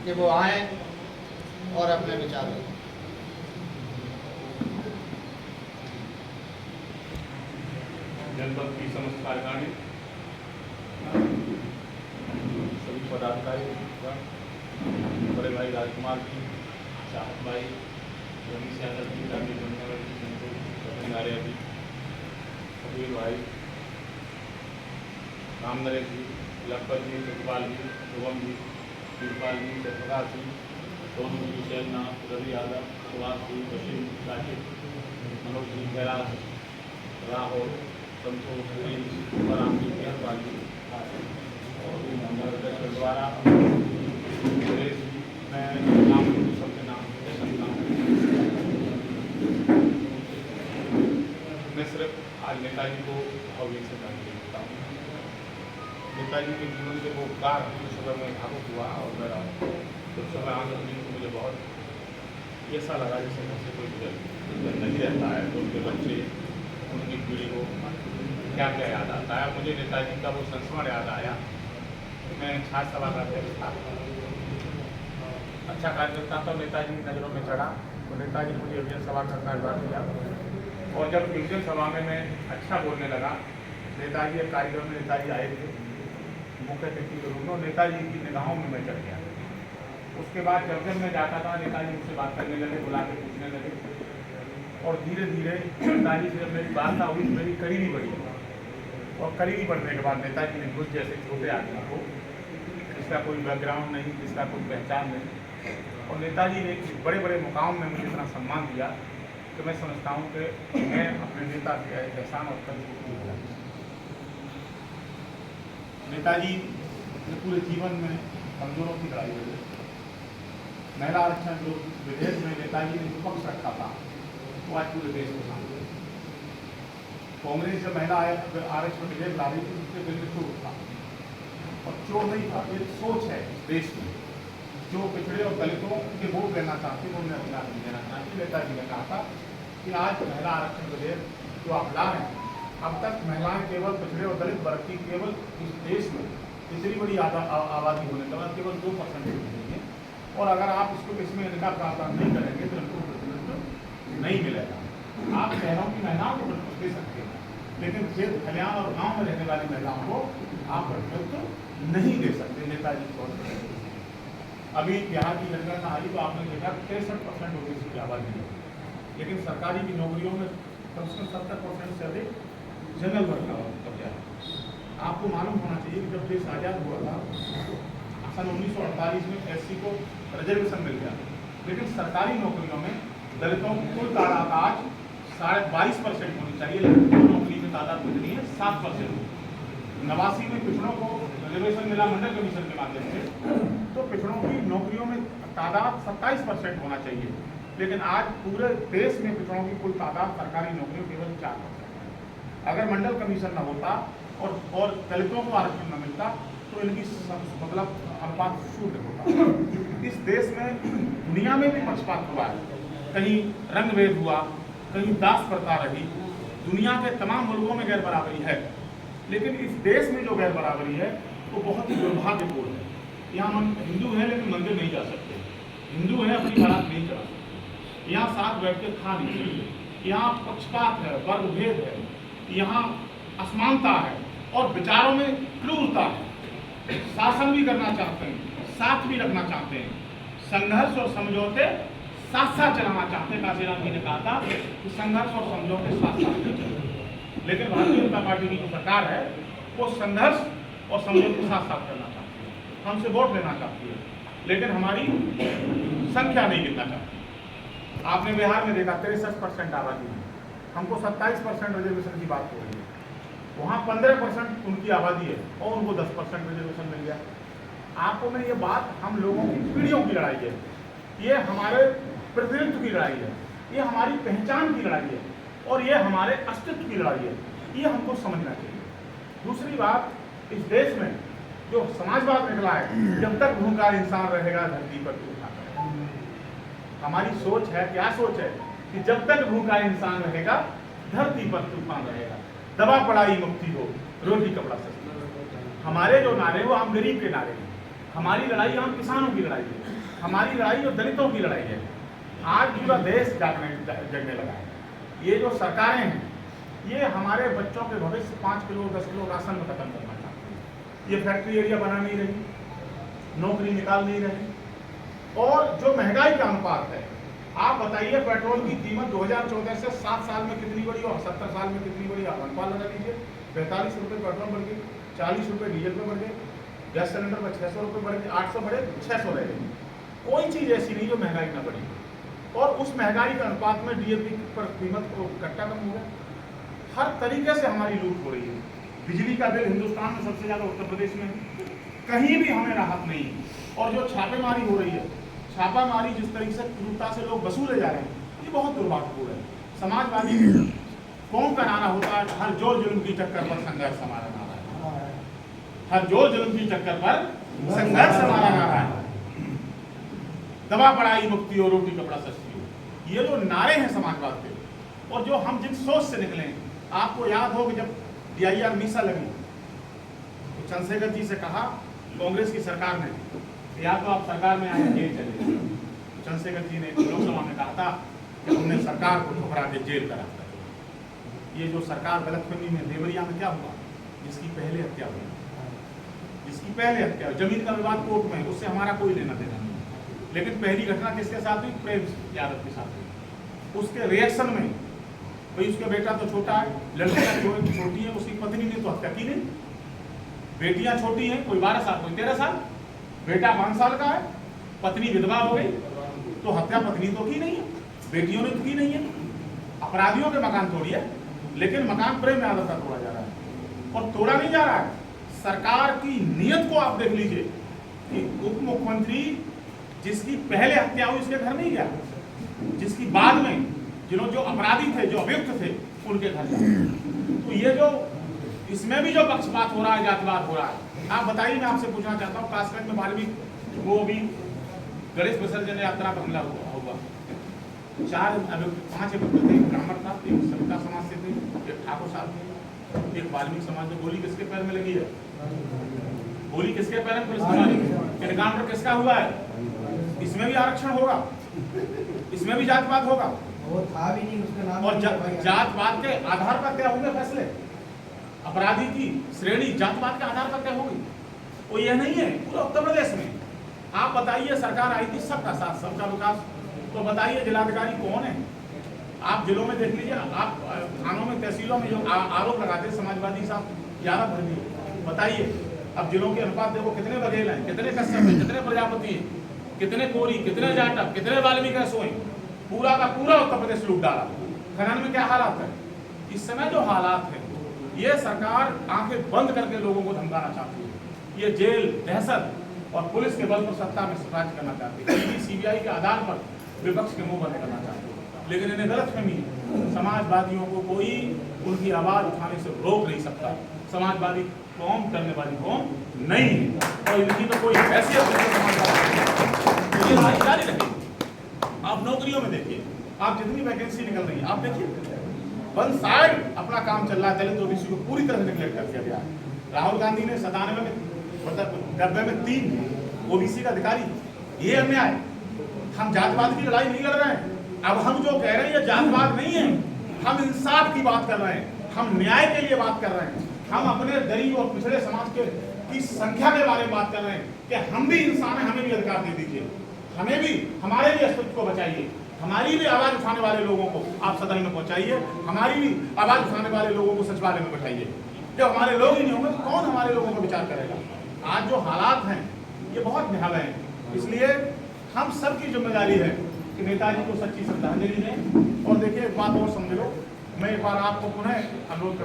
कि वो आए और अपने विचार रखें। जनपद की समस्त कार्यकारिणी, सभी पदाधिकारी, बड़े भाई राजकुमार जी, चाहत भाई, रमेश यादव जी, रानी जमुनागर जी, संतोष आर्या जी, कबीर भाई, राम नरेश जी, लखपत जी, सतपाल जी, शुभम जी, वीरपाल जी, जयप्रकाश जी, सोनू जी, शैलनाथ, रवि यादव, सुभाष जी, बशीर, राकेश, मनोज जी, कैलाश, राहुल, संतोष जी, पराम जी, मेहरबान जी और मंडल द्वारा सुरेश जी, मैं नाम सबके नाम ले सकता हूँ। मैं सिर्फ आज नेताजी को भावभीनी श्रद्धांजलि देता हूँ। नेताजी के जीवन के वो उपकार उस समय में भावुक हुआ और मेरा उस समय आंख खुली तो मुझे बहुत ऐसा लगा जैसे घर से कोई गुजर नहीं रहता है तो उनके बच्चे, उनकी पीढ़ी को क्या क्या याद आता है। मुझे नेताजी का वो संस्मरण याद आया कि मैं छात्र सभा का अध्यक्ष था, अच्छा कार्यकर्ता था। नेताजी की नज़रों में चढ़ा तो नेताजी ने मुझे विजन सभा का कार्यभार दिया और जब विजन सभा में मैं अच्छा बोलने लगा, नेताजी एक कार्यक्रम में नेताजी आए थे मुख्य अतिथि के रूप में और नेताजी की निगाहों में मैं चढ़ गया। उसके बाद जब जब मैं जाता था नेताजी मुझसे बात करने लगे, बुला के पूछने लगे और धीरे धीरे नेताजी से जब मेरी वार्ता हुई तो मेरी करीबी बढ़ी और करीबी बढ़ने के बाद नेताजी ने मुझ जैसे छोटे आदमी को, जिसका कोई बैकग्राउंड नहीं, जिसका कोई पहचान नहीं, और नेताजी ने बड़े बड़े मुकाम में मुझे इतना सम्मान दिया कि मैं समझता हूँ कि मैं अपने नेता के एहसान और कर्ज को पूरा किया। नेताजी ने पूरे जीवन में कमजोरों की लड़ाई लड़ी। महिला आरक्षण जो विधेयक में नेताजी ने विपक्ष रखा था वो आज पूरे देश के सामने। कांग्रेस जब महिला आरक्षण विधेयक ला रही थी उसके बिल्कुल था और चोर नहीं था, ये सोच है देश में। जो पिछड़े और दलितों के वोट लेना चाहते हैं उन्हें अधिकार नहीं देना चाहते। नेताजी ने कहा था कि आज महिला आरक्षण विधेयक जो आप ला रहे हैं, अब तक महिलाएं केवल पिछड़े और दलित वर्ग की केवल इस देश में इतनी बड़ी आबादी होने के बाद केवल 2% मिलेंगे और अगर आप इसमें इनका प्रावधान नहीं करेंगे तो इनको प्रतिनिधित्व नहीं मिलेगा। आप शहरों की महिलाओं को प्रतिनिधित्व दे सकते हैं लेकिन खेत खलियान और गाँव में रहने वाली महिलाओं को आप प्रतिनिधित्व नहीं दे सकते। नेताजी को अभी बिहार की जनगणना आई तो आपने देखा 63% ओबीसी की आबादी है, लेकिन सरकारी की नौकरियों में कम से कम 70% से अधिक जनरल वर्ग का कब्जा है। आपको मालूम होना चाहिए कि जब देश आज़ाद हुआ था सन 1948 में एससी को रिजर्वेशन मिल गया, लेकिन सरकारी नौकरियों में दलितों की कुल तादाद आज 22.5% होनी चाहिए, लेकिन नौकरी में तादाद कितनी है? 7%। 89 में पिछड़ों को रिजर्वेशन मिला मंडल कमीशन के माध्यम से, तो पिछड़ों की नौकरियों में तादाद 27% होना चाहिए, लेकिन आज पूरे देश में पिछड़ों की कुल तादाद सरकारी नौकरियों केवल 4% है। अगर मंडल कमीशन न होता और दलितों को आरक्षण न मिलता तो इनकी मतलब अनुपात शून्य होता। इस देश में दुनिया में भी पक्षपात हुआ है, कहीं रंग भेद हुआ, कहीं दास प्रथा रही, दुनिया के तमाम मुल्कों में गैर बराबरी है, लेकिन इस देश में जो गैर बराबरी है वो बहुत ही दुर्भाग्यपूर्ण है। यहाँ हम हिंदू हैं लेकिन मंदिर नहीं जा सकते, हिंदू हैं अपनी बारात नहीं चला सकते, यहाँ साथ बैठ के खा नहीं सकते, यहाँ पक्षपात है, वर्ग भेद है, यहाँ असमानता है और विचारों में क्रूरता है। शासन भी करना चाहते हैं, साथ भी रखना चाहते हैं, संघर्ष और समझौते साथ साथ चलाना चाहते हैं। काशीराम जी ने कहा था कि संघर्ष और समझौते साथ साथ चलते, लेकिन भारतीय जनता पार्टी की जो सरकार है वो संघर्ष और समझौते साथ साथ करना चाहती है, हमसे वोट लेना चाहती है, लेकिन हमारी संख्या नहीं गिनना चाहती। आपने बिहार में देखा 63% आबादी है, हमको 27% रिजर्वेशन की बात हो रही है, वहाँ 15% उनकी आबादी है और उनको 10% रिजर्वेशन मिल गया। आपको में ये बात हम लोगों की पीढ़ियों की लड़ाई है, ये हमारे प्रतिनिधित्व की लड़ाई है, ये हमारी पहचान की लड़ाई है और ये हमारे अस्तित्व की लड़ाई है, ये हमको समझना चाहिए। दूसरी बात, इस देश में जो समाजवाद निकला है, जब तक भूखा इंसान रहेगा धरती पर तूफान रहेगा। हमारी सोच है, क्या सोच है कि जब तक भूखा इंसान रहेगा धरती पर तूफान रहेगा, दवा पढ़ाई मुक्ति हो, रोटी कपड़ा सस्ता। हमारे जो नारे वो हम गरीब के नारे हैं, हमारी लड़ाई आम किसानों की लड़ाई है, हमारी लड़ाई और दलितों की लड़ाई है। आज पूरा देश जगने लगा है। ये जो सरकारें हैं ये हमारे बच्चों के भविष्य 5 किलो 10 किलो राशन में खत्म करना चाहती है। ये फैक्ट्री एरिया बना नहीं रही, नौकरी निकाल नहीं रही। और जो महंगाई का अनुपात है, आप बताइए पेट्रोल की कीमत 2014 से 7 साल में कितनी बढ़ी और 70 साल में कितनी बढ़ी? आप अनुपात लगा लीजिए। 45 रुपये पेट्रोल बढ़ गई, 40 रुपये डीजल पे बढ़ गए, गैस सिलेंडर पर 600 रुपये बढ़ गए, 800 बढ़े 600 रह गए। कोई चीज़ ऐसी नहीं जो महंगाई ना बढ़ी। और उस महंगाई के अनुपात में डीएपी पर कीमत को कट्टा कम हो गया। हर तरीके से हमारी लूट हो रही है। बिजली का बिल हिंदुस्तान में सबसे ज़्यादा उत्तर प्रदेश में है, कहीं भी हमें राहत नहीं है। और जो छापेमारी हो रही है, छापामारी जिस तरीके से क्रूरता से लोग वसूले जा रहे हैं, ये बहुत दुर्भाग्यपूर्ण है। समाजवादी कौन का नारा होता है? हर जोर जुल्म की चक्कर पर संघर्ष हमारा नारा है। हर जोर जुल्म की चक्कर पर संघर्ष हमारा नारा है। दवा पढ़ाई मुक्ति और रोटी कपड़ा सस्ती हो, ये जो नारे हैं समाजवाद के, और जो हम जिन सोच से निकले। आपको याद हो कि जब DIR मीसा लगी तो चंद्रशेखर जी से कहा कांग्रेस की सरकार ने, या तो आप सरकार में आए जेल चले। चंद्रशेखर जी ने लोकसभा में कहा था कि हमने सरकार को ठुकरा के जेल का रास्ता चुना। ये जो सरकार गलतफहमी में, देवरिया में क्या हुआ? जिसकी पहले हत्या हुई, जिसकी पहले हत्या, जमीन का विवाद कोर्ट में, उससे हमारा कोई लेना देना नहीं। लेकिन पहली घटना किसके साथ हुई? प्रेम यादव के साथ हुई। उसके रिएक्शन में भाई उसका बेटा तो छोटा है, लड़कियां छोटी है, उसकी पत्नी ने तो हत्या की नहीं। बेटियां छोटी हैं, कोई 12 साल कोई 13 साल, बेटा 5 साल का है, पत्नी विधवा हो गई, तो हत्या पत्नी तो की नहीं है, बेटियों ने तो की नहीं है। अपराधियों के मकान तोड़ी है, लेकिन मकान प्रेम यादव का तोड़ा जा रहा है। और तोड़ा नहीं जा रहा है, सरकार की नीयत को आप देख लीजिए कि उप मुख्यमंत्री जिसकी पहले हत्या हुई उसके घर नहीं गया, जिसकी बाद में जो अपराधी थे, जो अभियुक्त थे, उनके घर गया। तो ये जो इसमें भी जो पक्षपात हो रहा है, जातिवाद हो रहा है। आप बताइए, मैं आपसे पूछना चाहता हूँ, कासगंज में 12वीं वो भी गणेश विसर्जन यात्रा पर हमला हुआ। 5 अभियुक्त थे, एक ब्राह्मण था, एक सविता समाज से थे, एक ठाकुर साहब थे, एक वाल्मीकि समाज में। गोली किसके पैर में लगी है? गोली किसके पैर में? पुलिस की। एनकाउंटर किसका हुआ है? इसमें भी आरक्षण होगा, इसमें भी जातिवाद होगा। वो था भी नहीं, उसका नाम। और जातवाद के आधार पर क्या होंगे फैसले? अपराधी की श्रेणी जातवाद के आधार पर क्या होगी? वो ये नहीं है। पूरा उत्तर प्रदेश में आप बताइए, सरकार आई थी सबका साथ सबका विकास, तो बताइए जिलाधिकारी कौन है? आप जिलों में देख लीजिए, आप थानों में, तहसीलों में जो आरोप लगाते समाजवादी साहब 11 भर दिए। बताइए अब जिलों के अनुपात देखो, कितने बघेल हैं, कितने कश्यप हैं, कितने प्रजापति हैं, कितने कोरी, कितने जाटव, कितने वाल्मीकि सोए। पूरा का पूरा उत्तर प्रदेश लूट डाला। खनन में क्या हालात है? इस समय जो हालात है, ये सरकार आंखें बंद करके लोगों को धमकाना चाहती है। ये जेल, दहशत और पुलिस के बल पर सत्ता में राज्य करना चाहती है। CBI के आधार पर विपक्ष के मुंह बंद करना चाहती है। लेकिन इन्हें गलतफहमी, समाजवादियों को कोई उनकी आवाज उठाने से रोक नहीं सकता। समाजवादी कौम करने वाली कौम नहीं है, और इनकी तो कोई हैसियत नहीं। ये लड़ाई जारी रखेगी। आप नौकरियों में देखिए, आप जितनी वैकेंसी निकल रही है, आप देखिए वन साइड अपना काम चल रहा है। दलित OBC को पूरी तरह से निगलेक्ट कर दिया गया है। राहुल गांधी ने 97 में, मतलब 90 में 3 OBC का अधिकारी। ये अन्याय। हम जातिवाद की लड़ाई नहीं लड़ रहे हैं। अब हम जो कह रहे हैं ये जातिवाद नहीं है, हम इंसाफ की बात कर रहे हैं, हम न्याय के लिए बात कर रहे हैं, हम अपने गरीब और पिछड़े समाज के की संख्या के बारे में बात कर रहे हैं कि हम भी इंसान हैं, हमें भी अधिकार दे दीजिए, हमें भी, हमारे भी अस्तित्व को बचाइए, हमारी भी आवाज उठाने वाले लोगों को आप सदन में पहुंचाइए, हमारी भी आवाज उठाने वाले लोगों को सचिवालय में बैठाइए। जब हमारे लोग ही नहीं होंगे तो कौन हमारे लोगों को विचार करेगा? आज जो हालात हैं ये बहुत भयावह हैं। इसलिए हम सब की जिम्मेदारी है कि नेताजी को सच्ची श्रद्धांजलि दें। और देखिए, एक बात और समझ लो, मैं एक बार आपको पुनः अनुरोध